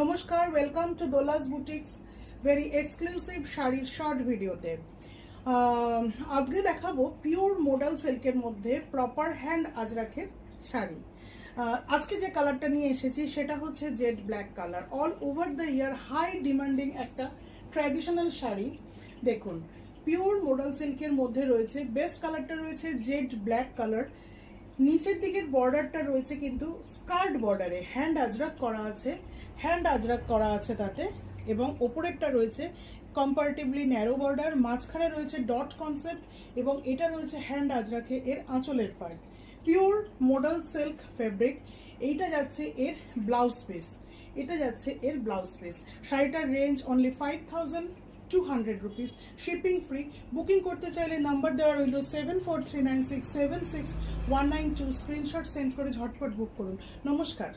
নমস্কার, welcome to Dola's boutiques very exclusive শাড়ির short ভিডিওতে। আজকে দেখাবো পিওর মোডাল সিল্কের মধ্যে প্রপার হ্যান্ড আজরাখের শাড়ি। আজকে যে কালারটা নিয়ে এসেছি সেটা হচ্ছে jade black colour. All over the year high demanding একটা ট্র্যাডিশনাল শাড়ি। দেখুন, পিওর মোডাল সিল্কের মধ্যে রয়েছে, বেস্ট কালারটা রয়েছে জেড ব্ল্যাক কালার। নিচের দিকের বর্ডারটা রয়েছে কিন্তু স্কার্ট বর্ডারে হ্যান্ড আজরাক করা আছে তাতে, এবং ওপরেরটা রয়েছে কম্পারেটিভলি ন্যারো বর্ডার, মাঝখানে রয়েছে ডট কনসেপ্ট, এবং এটা রয়েছে হ্যান্ড আজরাকে এর আঁচলের part. Pure modal silk fabric. এইটা যাচ্ছে এর ব্লাউজ পিস, শাড়িটার range only 5200 rupees, shipping free. Booking করতে চাইলে নাম্বার দেওয়া রইল 7439676192। স্ক্রিনশট সেন্ড করে ঝটপট বুক করুন। নমস্কার।